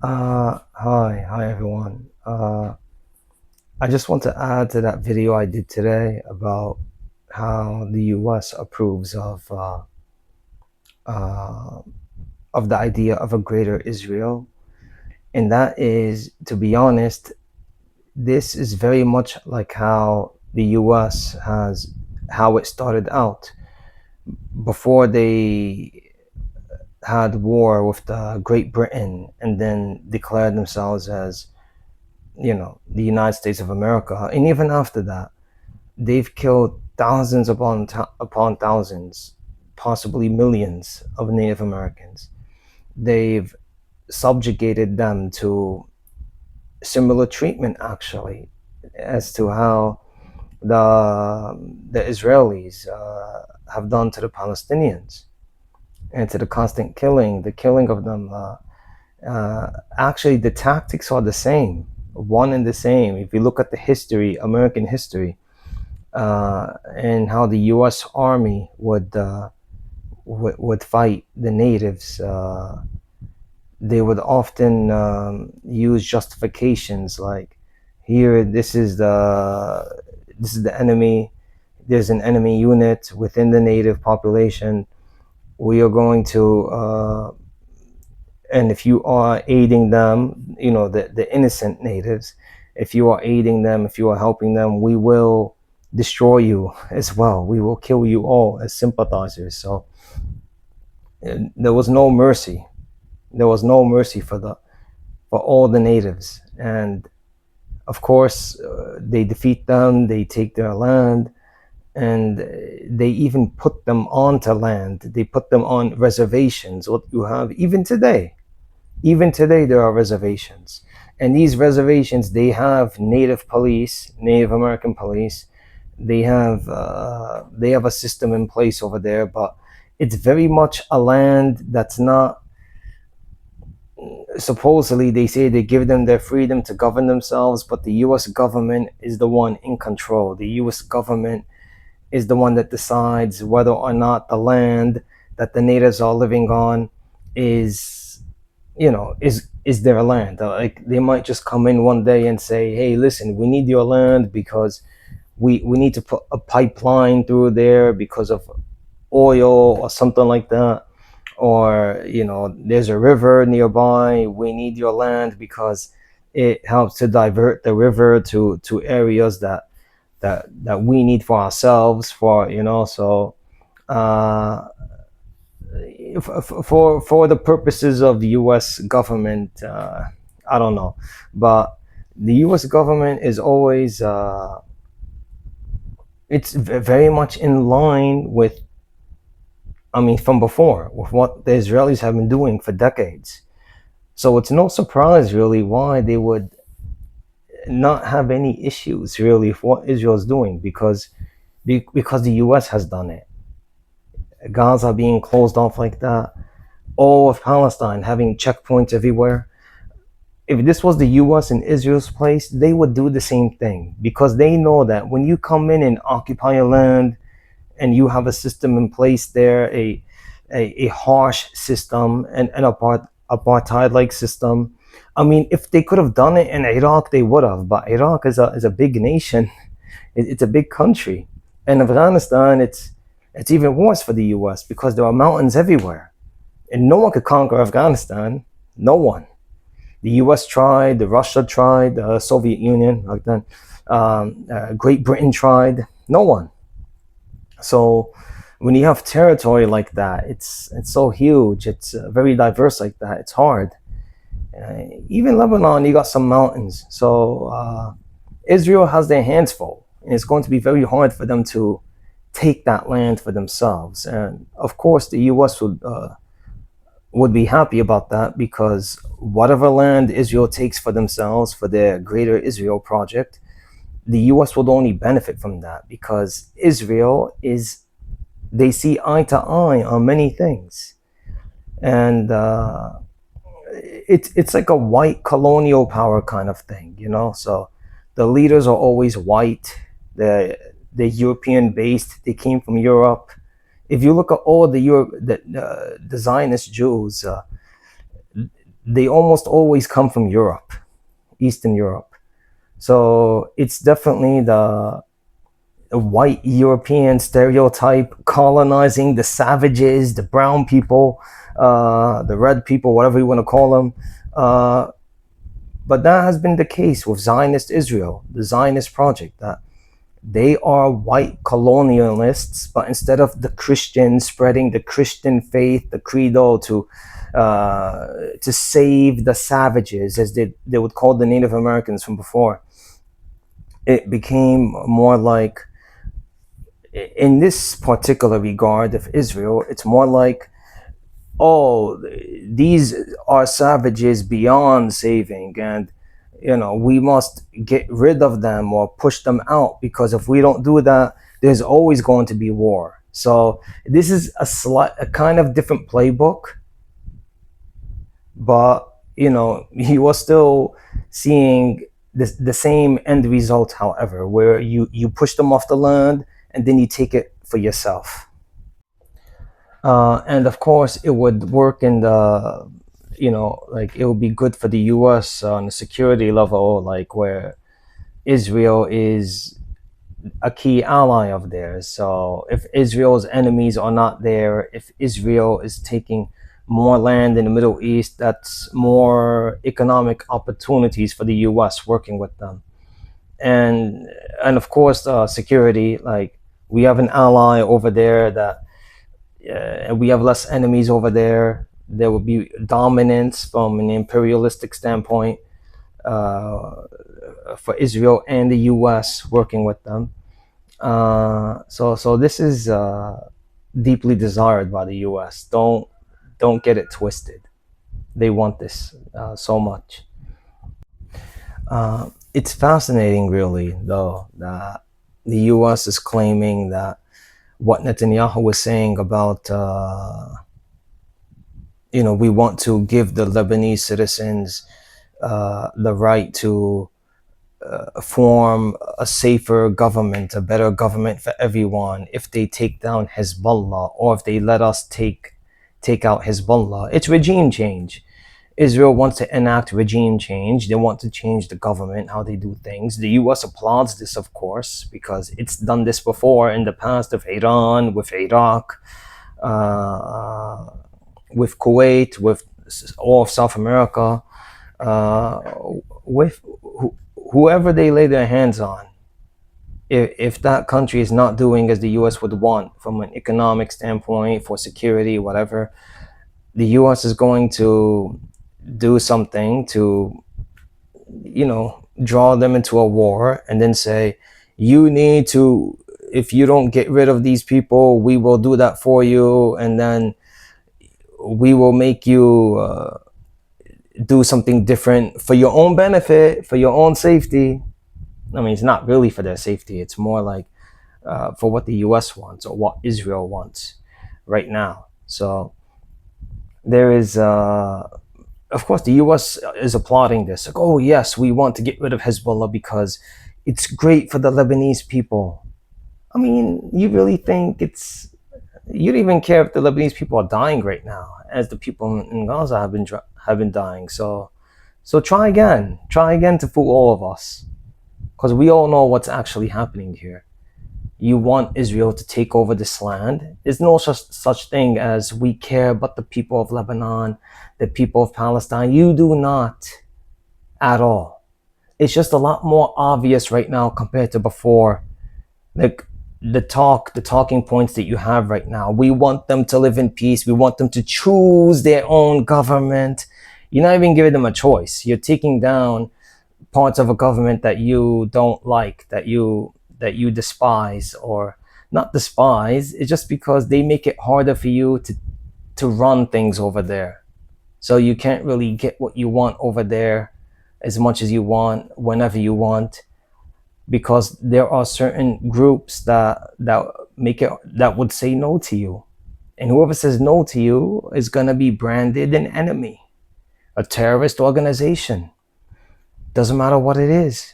Hi everyone. I just want to add to that video I did today about how the U.S. approves uh, of the idea of a greater Israel, and that is, to be honest, this is very much like how the U.S. has how it started out before they had war with Great Britain and then declared themselves as the United States of America, and even after that they've killed thousands upon thousands, possibly millions of Native Americans. They've subjugated them to similar treatment, actually, as to how the Israelis have done to the Palestinians, and to the constant the killing of them. Actually, the tactics are the same, one and the same. If you look at the history, American history, and how the U.S. Army would fight the natives. They would often use justifications like, "Here, this is the enemy. There's an enemy unit within the native population. We are going to." And if you are aiding them, the innocent natives, if you are aiding them, if you are helping them, we will destroy you as well. We will kill you all as sympathizers. So there was no mercy. There was no mercy for all the natives. And of course, they defeat them, they take their land, and they even put them onto land. They put them on reservations. What you have even today there are reservations, and these reservations, they have native police, Native American police. They have a system in place over there, but it's very much a land that's not. Supposedly they say they give them their freedom to govern themselves, but the US government is the one in control. The US government is the one that decides whether or not the land that the natives are living on is is their land. Like, they might just come in one day and say, "Hey, listen, we need your land because we need to put a pipeline through there because of oil or something like that, or there's a river nearby. We need your land because it helps to divert the river to areas that we need for ourselves, so uh for the purposes of the US government. I don't know, but the US government is always it's very much in line with, I mean, from before, with what the Israelis have been doing for decades. So it's no surprise really why they would not have any issues really with what Israel's doing, because the US has done it. Gaza being closed off like that, all of Palestine having checkpoints everywhere. If this was the US and Israel's place, they would do the same thing, because they know that when you come in and occupy a land and you have a system in place there, a harsh system, and an apartheid like system. I mean, if they could have done it in Iraq, they would have. But Iraq is a big nation. It's a big country, and Afghanistan, it's even worse for the U.S. because there are mountains everywhere, and no one could conquer Afghanistan. No one. The U.S. tried, the Russia tried, the Soviet Union like that, Great Britain tried. No one. So when you have territory like that, it's so huge. It's very diverse like that. It's hard. Even Lebanon, you got some mountains. So Israel has their hands full, and it's going to be very hard for them to take that land for themselves. And of course, the U.S. would be happy about that, because whatever land Israel takes for themselves for their Greater Israel project, the U.S. would only benefit from that, because Israel is, they see eye to eye on many things, and it's like a white colonial power kind of thing. So the leaders are always white. The European based. They came from Europe. If you look at all the Zionist Jews, they almost always come from Europe, Eastern Europe. So it's definitely the white European stereotype colonizing the savages, the brown people, the red people, whatever you want to call them. Uh, but that has been the case with Zionist Israel, the Zionist project, that they are white colonialists, but instead of the Christians spreading the Christian faith, the credo to save the savages, as they would call the Native Americans from before, it became more like, in this particular regard of Israel, it's more like, oh, these are savages beyond saving, and we must get rid of them or push them out, because if we don't do that, there's always going to be war. So this is a kind of different playbook, but you are still seeing the same end result, however, where you push them off the land and then you take it for yourself. And of course, it would work in the, like, it would be good for the US on the security level, like where Israel is a key ally of theirs. So if Israel's enemies are not there, if Israel is taking more land in the Middle East, that's more economic opportunities for the US working with them. And of course, security, like we have an ally over there, that we have less enemies over there. There will be dominance from an imperialistic standpoint uh, for Israel and the U.S. working with them. So this is deeply desired by the U.S. Don't get it twisted. They want this so much. It's fascinating, really, though, that the U.S. is claiming that what Netanyahu was saying about, we want to give the Lebanese citizens the right to form a safer government, a better government for everyone, if they take down Hezbollah, or if they let us take out Hezbollah. It's regime change. Israel wants to enact regime change. They want to change the government, how they do things. The US applauds this, of course, because it's done this before in the past, with Iran, with Iraq, uh, with Kuwait, with all of South America, uh, with whoever they lay their hands on. If that country is not doing as the US would want from an economic standpoint, for security, whatever, the US is going to do something to, draw them into a war, and then say, you need to, if you don't get rid of these people, we will do that for you, and then we will make you do something different for your own benefit, for your own safety. I mean, it's not really for their safety. It's more like for what the US wants, or what Israel wants right now. So there is, of course, the US is applauding this. Like, oh, yes, we want to get rid of Hezbollah because it's great for the Lebanese people. I mean, you really think you don't even care if the Lebanese people are dying right now, as the people in Gaza have been dying. So try again to fool all of us, because we all know what's actually happening here. You want Israel to take over this land. There's no such thing as we care about the people of Lebanon, the people of Palestine. You do not at all. It's just a lot more obvious right now compared to before. Like the talking points that you have right now. We want them to live in peace. We want them to choose their own government. You're not even giving them a choice. You're taking down parts of a government that you don't like, that you despise, or not despise. It's just because they make it harder for you to run things over there. So you can't really get what you want over there as much as you want, whenever you want, because there are certain groups that would say no to you. And whoever says no to you is going to be branded an enemy, a terrorist organization. Doesn't matter what it is.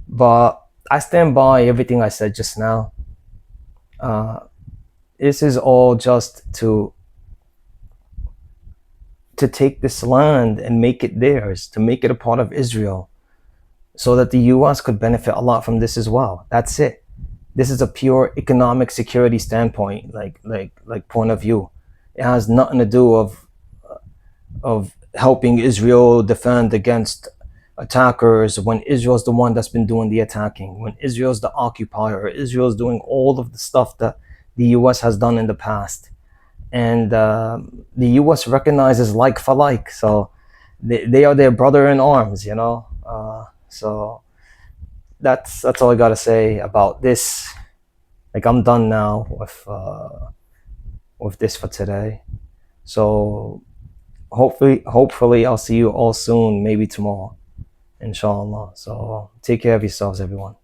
But I stand by everything I said just now. This is all just to to take this land and make it theirs, to make it a part of Israel, so that the US could benefit a lot from this as well. That's it. This is a pure economic security standpoint, like point of view. It has nothing to do of helping Israel defend against attackers when Israel's the one that's been doing the attacking, when Israel's the occupier, Israel's doing all of the stuff that the US has done in the past. And the US recognizes like for like. So they are their brother in arms, you know? So that's all I gotta say about this. Like, I'm done now with this for today. So hopefully I'll see you all soon, maybe tomorrow, inshallah. So take care of yourselves, everyone.